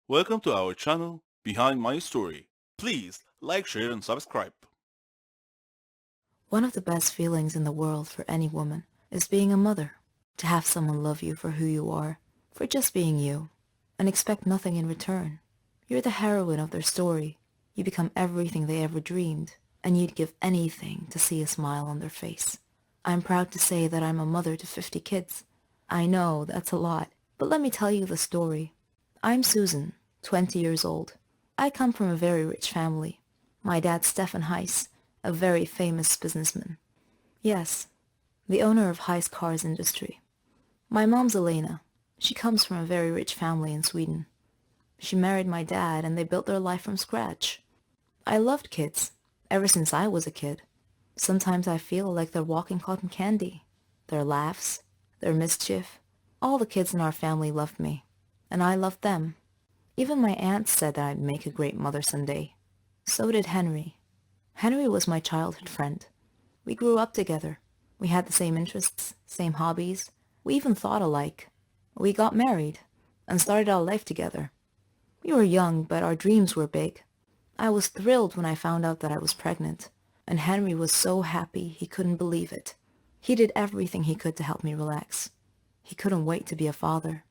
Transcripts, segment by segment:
Welcome to our channel, Behind My Story. Please like, share and subscribe. One of the best feelings in the world for any woman is being a mother. To have someone love you for who you are, for just being you, and expect nothing in return. You're the heroine of their story. You become everything they ever dreamed, and you'd give anything to see a smile on their face. I'm proud to say that I'm a mother to 50 kids. I know, that's a lot, but let me tell you the story. I'm Susan, 20 years old. I come from a very rich family. My dad's Stefan Heiss, a very famous businessman. Yes, the owner of Heiss Cars Industry. My mom's Elena. She comes from a very rich family in Sweden. She married my dad and they built their life from scratch. I loved kids, ever since I was a kid. Sometimes I feel like they're walking cotton candy. Their laughs, their mischief. All the kids in our family loved me, and I loved them. Even my aunt said that I'd make a great mother someday. So did Henry. Henry was my childhood friend. We grew up together. We had the same interests, same hobbies. We even thought alike. We got married and started our life together. We were young, but our dreams were big. I was thrilled when I found out that I was pregnant, and Henry was so happy he couldn't believe it. He did everything he could to help me relax. He couldn't wait to be a father.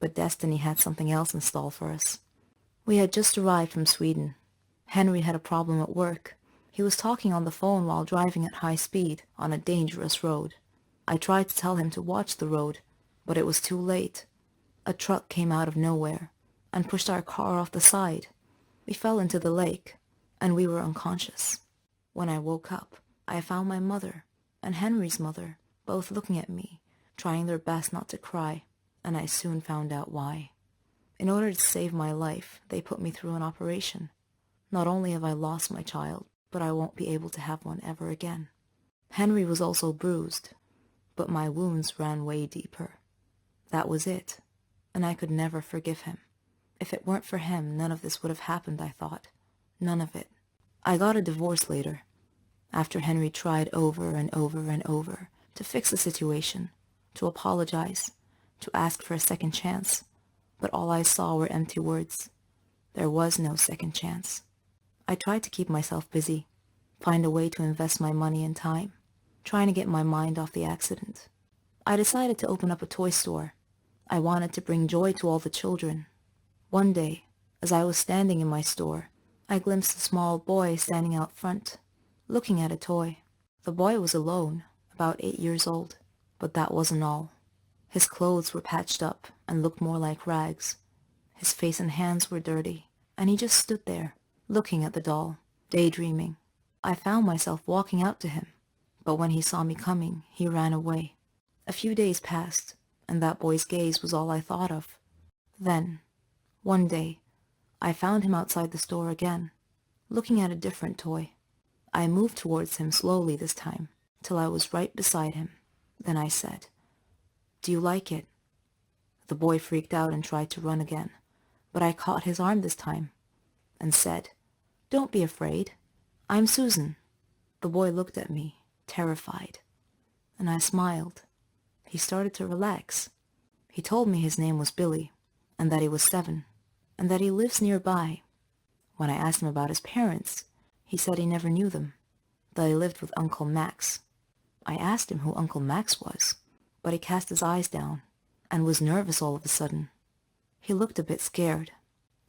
But destiny had something else in store for us. We had just arrived from Sweden. Henry had a problem at work. He was talking on the phone while driving at high speed on a dangerous road. I tried to tell him to watch the road, but it was too late. A truck came out of nowhere and pushed our car off the side. We fell into the lake, and we were unconscious. When I woke up, I found my mother and Henry's mother both looking at me, trying their best not to cry, and I soon found out why. In order to save my life, they put me through an operation. Not only have I lost my child, but I won't be able to have one ever again. Henry was also bruised, but my wounds ran way deeper. That was it, and I could never forgive him. If it weren't for him, none of this would have happened, I thought. None of it. I got a divorce later, after Henry tried over and over and over to fix the situation, to apologize, to ask for a second chance, but all I saw were empty words. There was no second chance. I tried to keep myself busy, find a way to invest my money and time, trying to get my mind off the accident. I decided to open up a toy store. I wanted to bring joy to all the children. One day, as I was standing in my store, I glimpsed a small boy standing out front, looking at a toy. The boy was alone, about 8 years old, but that wasn't all. His clothes were patched up and looked more like rags. His face and hands were dirty, and he just stood there, looking at the doll, daydreaming. I found myself walking out to him, but when he saw me coming, he ran away. A few days passed, and that boy's gaze was all I thought of. Then, one day, I found him outside the store again, looking at a different toy. I moved towards him slowly this time, till I was right beside him. Then I said, "Do you like it?" The boy freaked out and tried to run again, but I caught his arm this time and said, "Don't be afraid. I'm Susan." The boy looked at me, terrified, and I smiled. He started to relax. He told me his name was Billy, and that he was 7, and that he lives nearby. When I asked him about his parents, he said he never knew them, that he lived with Uncle Max. I asked him who Uncle Max was, but he cast his eyes down and was nervous all of a sudden. He looked a bit scared.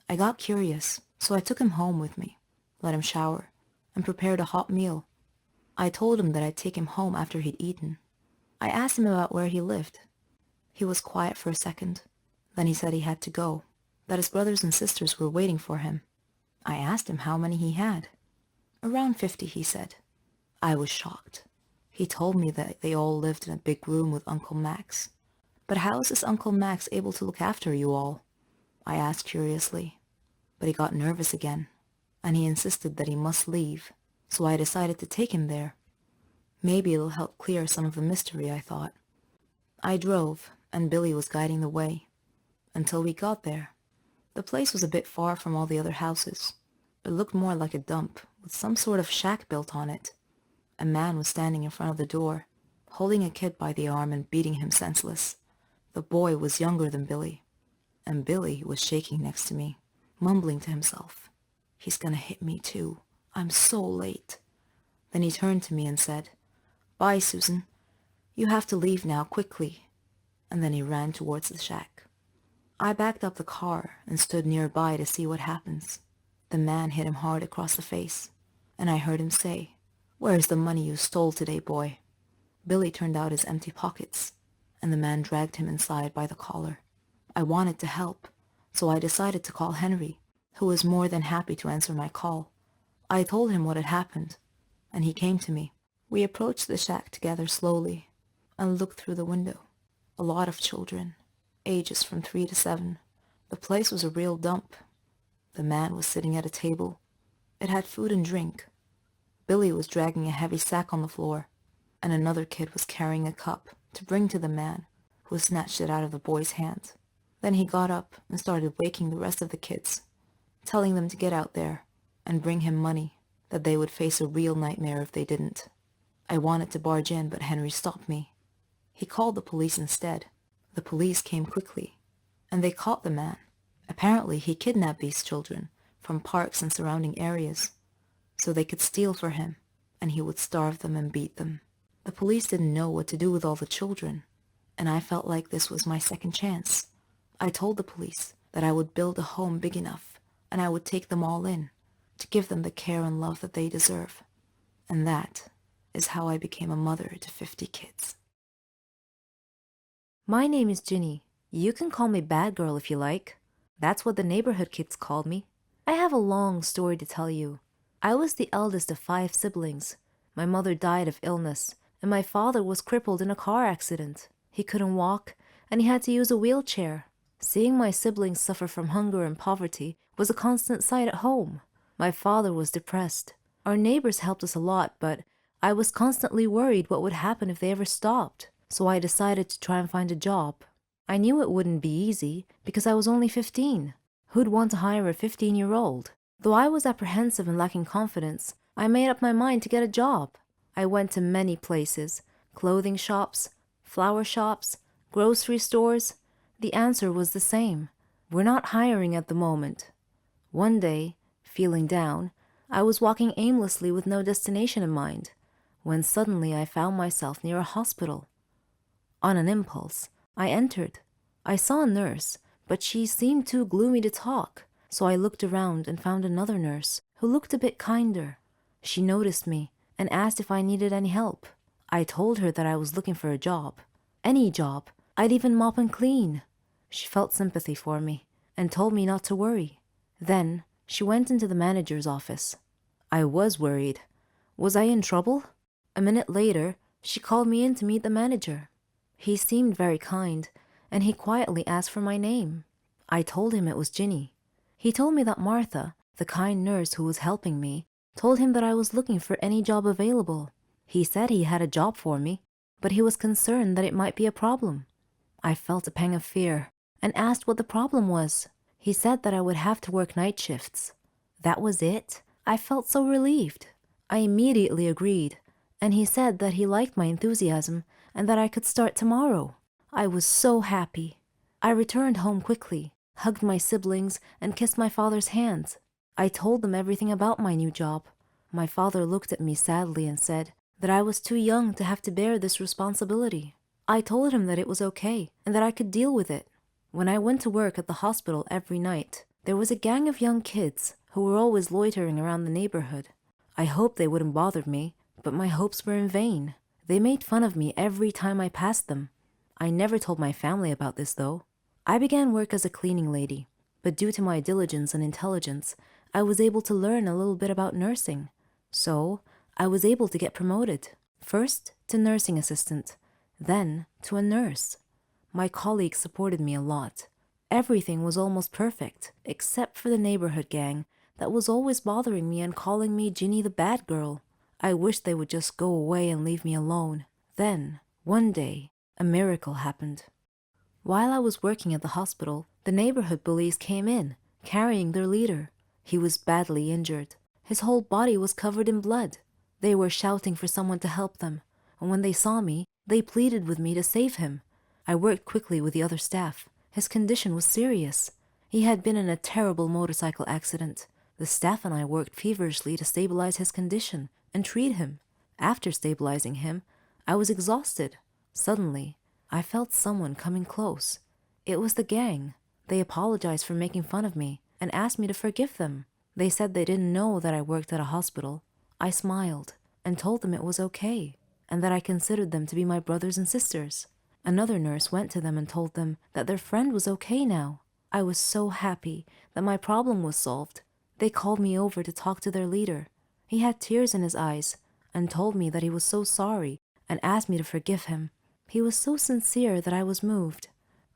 I got curious, so I took him home with me, let him shower, and prepared a hot meal. I told him that I'd take him home after he'd eaten. I asked him about where he lived. He was quiet for a second. Then he said he had to go, that his brothers and sisters were waiting for him. I asked him how many he had. "Around 50, he said. I was shocked. He told me that they all lived in a big room with Uncle Max. But how is this Uncle Max able to look after you all? I asked curiously. But he got nervous again, and he insisted that he must leave, so I decided to take him there. Maybe it'll help clear some of the mystery, I thought. I drove, and Billy was guiding the way, until we got there. The place was a bit far from all the other houses. It looked more like a dump, with some sort of shack built on it. A man was standing in front of the door, holding a kid by the arm and beating him senseless. The boy was younger than Billy. and Billy was shaking next to me, mumbling to himself. "He's gonna hit me too. I'm so late." Then he turned to me and said, "Bye, Susan. You have to leave now, quickly." And then he ran towards the shack. I backed up the car and stood nearby to see what happens. The man hit him hard across the face, and I heard him say, "Where's the money you stole today, boy?" Billy turned out his empty pockets, and the man dragged him inside by the collar. I wanted to help, so I decided to call Henry, who was more than happy to answer my call. I told him what had happened, and he came to me. We approached the shack together slowly and looked through the window. A lot of children, ages from 3 to 7. The place was a real dump. The man was sitting at a table. It had food and drink. Billy was dragging a heavy sack on the floor, and another kid was carrying a cup to bring to the man, who snatched it out of the boy's hand. Then he got up and started waking the rest of the kids, telling them to get out there and bring him money, that they would face a real nightmare if they didn't. I wanted to barge in, but Henry stopped me. He called the police instead. The police came quickly, and they caught the man. Apparently, he kidnapped these children from parks and surrounding areas, so they could steal for him, and he would starve them and beat them. The police didn't know what to do with all the children, and I felt like this was my second chance. I told the police that I would build a home big enough, and I would take them all in, to give them the care and love that they deserve. And that is how I became a mother to 50 kids. My name is Ginny. You can call me Bad Girl if you like. That's what the neighborhood kids called me. I have a long story to tell you. I was the eldest of 5 siblings. My mother died of illness, and my father was crippled in a car accident. He couldn't walk, and he had to use a wheelchair. Seeing my siblings suffer from hunger and poverty was a constant sight at home. My father was depressed. Our neighbors helped us a lot, but I was constantly worried what would happen if they ever stopped. So I decided to try and find a job. I knew it wouldn't be easy because I was only 15. Who'd want to hire a 15-year-old? Though I was apprehensive and lacking confidence, I made up my mind to get a job. I went to many places: clothing shops, flower shops, grocery stores. The answer was the same: we're not hiring at the moment. One day, feeling down, I was walking aimlessly with no destination in mind, when suddenly I found myself near a hospital. On an impulse, I entered. I saw a nurse, but she seemed too gloomy to talk, so I looked around and found another nurse who looked a bit kinder. She noticed me and asked if I needed any help. I told her that I was looking for a job. Any job. I'd even mop and clean. She felt sympathy for me and told me not to worry. Then she went into the manager's office. I was worried. Was I in trouble? A minute later, she called me in to meet the manager. He seemed very kind, and he quietly asked for my name. I told him it was Ginny. He told me that Martha, the kind nurse who was helping me, told him that I was looking for any job available. He said he had a job for me, but he was concerned that it might be a problem. I felt a pang of fear and asked what the problem was. He said that I would have to work night shifts. That was it? I felt so relieved. I immediately agreed, and he said that he liked my enthusiasm and that I could start tomorrow. I was so happy. I returned home quickly, hugged my siblings, and kissed my father's hands. I told them everything about my new job. My father looked at me sadly and said that I was too young to have to bear this responsibility. I told him that it was okay and that I could deal with it. When I went to work at the hospital every night, there was a gang of young kids who were always loitering around the neighborhood. I hoped they wouldn't bother me, but my hopes were in vain. They made fun of me every time I passed them. I never told my family about this, though. I began work as a cleaning lady, but due to my diligence and intelligence, I was able to learn a little bit about nursing. So, I was able to get promoted. First to nursing assistant, then to a nurse. My colleagues supported me a lot. Everything was almost perfect, except for the neighborhood gang that was always bothering me and calling me Ginny the Bad Girl. I wished they would just go away and leave me alone. Then, one day, a miracle happened. While I was working at the hospital, the neighborhood bullies came in, carrying their leader. He was badly injured. His whole body was covered in blood. They were shouting for someone to help them, and when they saw me, they pleaded with me to save him. I worked quickly with the other staff. His condition was serious. He had been in a terrible motorcycle accident. The staff and I worked feverishly to stabilize his condition and treat him. After stabilizing him, I was exhausted. Suddenly, I felt someone coming close. It was the gang. They apologized for making fun of me and asked me to forgive them. They said they didn't know that I worked at a hospital. I smiled and told them it was okay and that I considered them to be my brothers and sisters. Another nurse went to them and told them that their friend was okay now. I was so happy that my problem was solved. They called me over to talk to their leader. He had tears in his eyes and told me that he was so sorry and asked me to forgive him. He was so sincere that I was moved.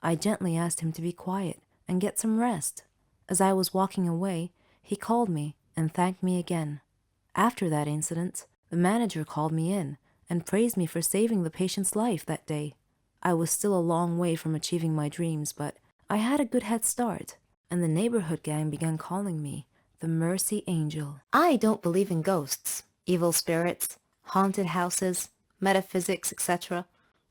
I gently asked him to be quiet and get some rest. As I was walking away, he called me and thanked me again. After that incident, the manager called me in and praised me for saving the patient's life that day. I was still a long way from achieving my dreams, but I had a good head start, and the neighborhood gang began calling me the Mercy Angel. I don't believe in ghosts, evil spirits, haunted houses, metaphysics, etc.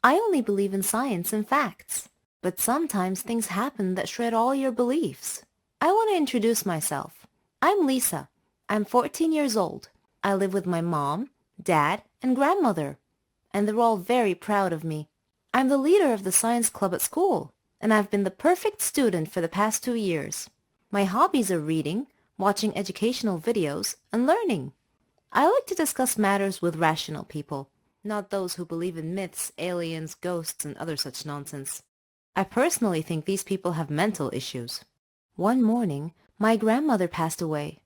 I only believe in science and facts. But sometimes things happen that shred all your beliefs. I want to introduce myself. I'm Lisa. I'm 14 years old. I live with my mom, dad, and grandmother, and they're all very proud of me. I'm the leader of the science club at school, and I've been the perfect student for the past 2 years. My hobbies are reading, watching educational videos, and learning. I like to discuss matters with rational people, not those who believe in myths, aliens, ghosts, and other such nonsense. I personally think these people have mental issues. One morning, my grandmother passed away.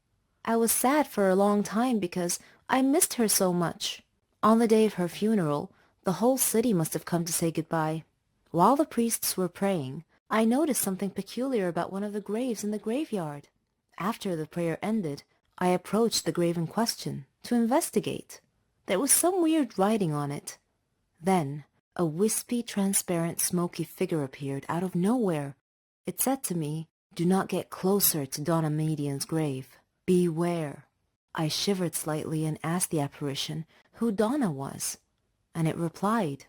I was sad for a long time because I missed her so much. On the day of her funeral, the whole city must have come to say goodbye. While the priests were praying, I noticed something peculiar about one of the graves in the graveyard. After the prayer ended, I approached the grave in question to investigate. There was some weird writing on it. Then, a wispy, transparent, smoky figure appeared out of nowhere. It said to me, "Do not get closer to Donna Median's grave. Beware." I shivered slightly and asked the apparition who Donna was, and it replied.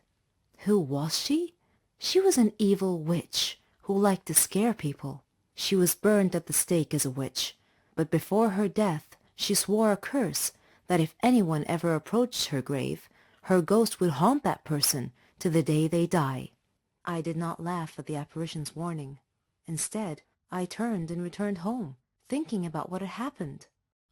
Who was she? She was an evil witch who liked to scare people. She was burned at the stake as a witch, but before her death she swore a curse that if anyone ever approached her grave, her ghost would haunt that person to the day they die. I did not laugh at the apparition's warning. Instead, I turned and returned home, thinking about what had happened.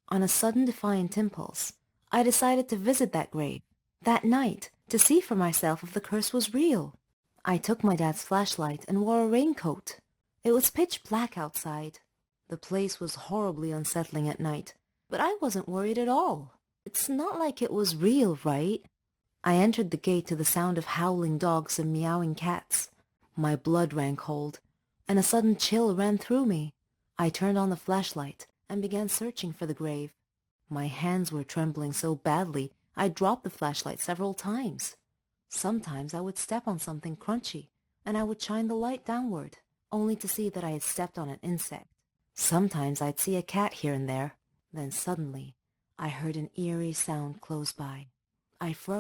On a sudden defiant impulse, I decided to visit that grave that night to see for myself if the curse was real. I took my dad's flashlight and wore a raincoat. It was pitch black outside. The place was horribly unsettling at night, but I wasn't worried at all. It's not like it was real, right? I entered the gate to the sound of howling dogs and meowing cats. My blood ran cold, and a sudden chill ran through me. I turned on the flashlight and began searching for the grave. My hands were trembling so badly I dropped the flashlight several times. Sometimes I would step on something crunchy, and I would shine the light downward, only to see that I had stepped on an insect. Sometimes I'd see a cat here and there. Then suddenly, I heard an eerie sound close by. I froze.